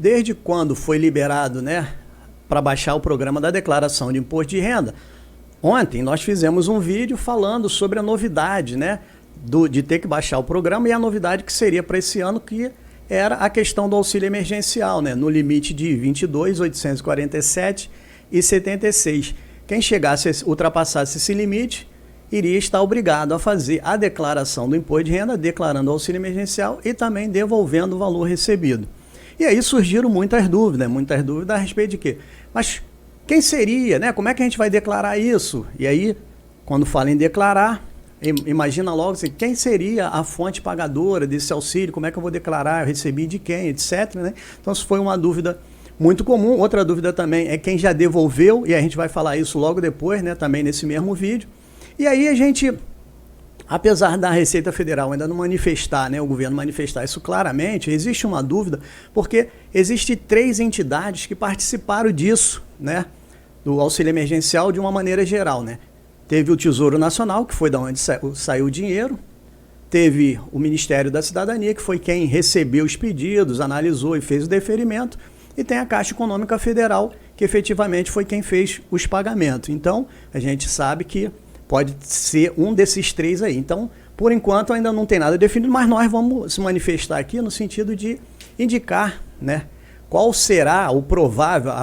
desde quando foi liberado, né, para baixar o programa da declaração de imposto de renda, ontem nós fizemos um vídeo falando sobre a novidade, né, de ter que baixar o programa e a novidade que seria para esse ano, que era a questão do auxílio emergencial, né, no limite de 22.847,76. Quem ultrapassasse esse limite, iria estar obrigado a fazer a declaração do imposto de renda, declarando o auxílio emergencial e também devolvendo o valor recebido. E aí surgiram muitas dúvidas a respeito de quê? Mas quem seria, né? Como é que a gente vai declarar isso? E aí, quando fala em declarar, imagina logo assim, quem seria a fonte pagadora desse auxílio, como é que eu vou declarar, eu recebi de quem, etc, né? Então isso foi uma dúvida muito comum. Outra dúvida também é quem já devolveu, e a gente vai falar isso logo depois, né, também nesse mesmo vídeo. E aí a gente, apesar da Receita Federal ainda não manifestar, né, o governo manifestar isso claramente, existe uma dúvida, porque existem 3 entidades que participaram disso, né, do auxílio emergencial de uma maneira geral, né. Teve o Tesouro Nacional, que foi da onde saiu o dinheiro, teve o Ministério da Cidadania, que foi quem recebeu os pedidos, analisou e fez o deferimento, e tem a Caixa Econômica Federal, que efetivamente foi quem fez os pagamentos. Então, a gente sabe que pode ser um desses 3 aí. Então, por enquanto, ainda não tem nada definido, mas nós vamos se manifestar aqui no sentido de indicar, né, qual será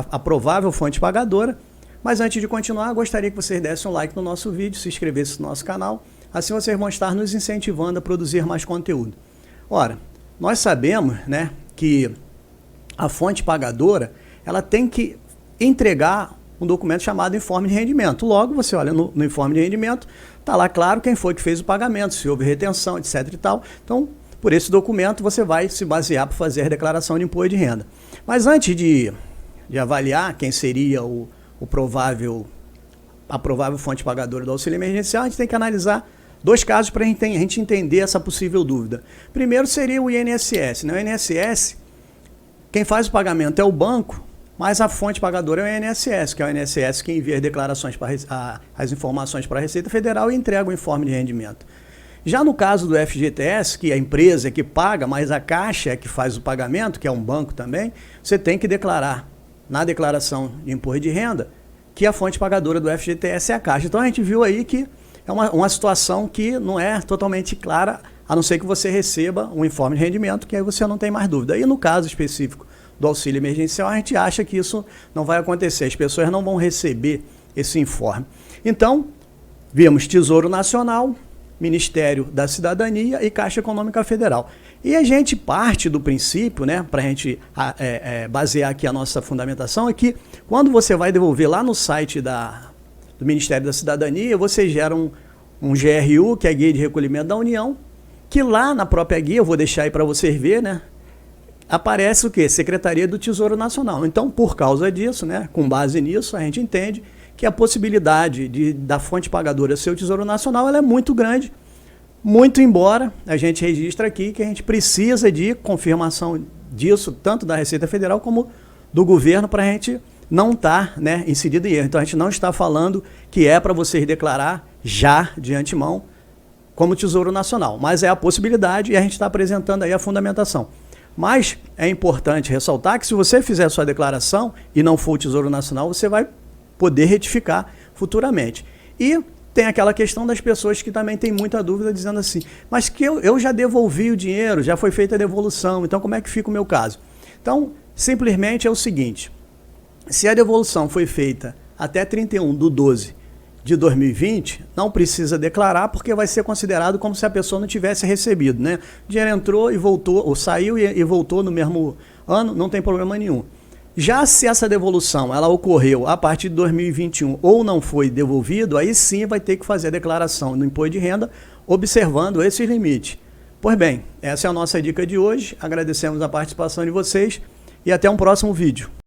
a provável fonte pagadora. Mas antes de continuar, gostaria que vocês dessem um like no nosso vídeo, se inscrevessem no nosso canal, assim vocês vão estar nos incentivando a produzir mais conteúdo. Ora, nós sabemos, né, que a fonte pagadora, ela tem que entregar um documento chamado informe de rendimento. Logo, você olha no informe de rendimento, está lá claro quem foi que fez o pagamento, se houve retenção, etc e tal. Então, por esse documento, você vai se basear para fazer a declaração de imposto de renda. Mas antes de avaliar quem seria a provável fonte pagadora do auxílio emergencial, a gente tem que analisar 2 casos para a gente entender essa possível dúvida. Primeiro seria o INSS, né? O INSS, quem faz o pagamento é o banco, mas a fonte pagadora é o INSS, que é o INSS que envia as declarações as informações para a Receita Federal e entrega o informe de rendimento. Já no caso do FGTS, que é a empresa que paga, mas a Caixa é que faz o pagamento, que é um banco também, você tem que declarar na declaração de imposto de renda que a fonte pagadora do FGTS é a Caixa. Então a gente viu aí que é uma situação que não é totalmente clara, a não ser que você receba um informe de rendimento, que aí você não tem mais dúvida. E no caso específico do auxílio emergencial, a gente acha que isso não vai acontecer, as pessoas não vão receber esse informe. Então, vimos Tesouro Nacional, Ministério da Cidadania e Caixa Econômica Federal. E a gente parte do princípio, né, para a gente basear aqui a nossa fundamentação, é que quando você vai devolver lá no site do Ministério da Cidadania, você gera um GRU, que é a Guia de Recolhimento da União, que lá na própria guia, eu vou deixar aí para vocês verem, né, aparece o quê? Secretaria do Tesouro Nacional. Então, por causa disso, né, com base nisso, a gente entende que a possibilidade da fonte pagadora ser o Tesouro Nacional ela é muito grande, muito embora a gente registre aqui que a gente precisa de confirmação disso, tanto da Receita Federal como do governo, para a gente não estar, né, incidido em erro. Então, a gente não está falando que é para vocês declarar já de antemão como Tesouro Nacional, mas é a possibilidade e a gente está apresentando aí a fundamentação. Mas é importante ressaltar que se você fizer a sua declaração e não for o Tesouro Nacional, você vai poder retificar futuramente. E tem aquela questão das pessoas que também têm muita dúvida, dizendo assim, mas que eu já devolvi o dinheiro, já foi feita a devolução, então como é que fica o meu caso? Então, simplesmente é o seguinte, se a devolução foi feita até 31/12/2020, não precisa declarar, porque vai ser considerado como se a pessoa não tivesse recebido, né? O dinheiro entrou e voltou, ou saiu e voltou no mesmo ano, não tem problema nenhum. Já se essa devolução ela ocorreu a partir de 2021 ou não foi devolvido, aí sim vai ter que fazer a declaração do imposto de renda observando esses limites. Pois bem, essa é a nossa dica de hoje, agradecemos a participação de vocês e até um próximo vídeo.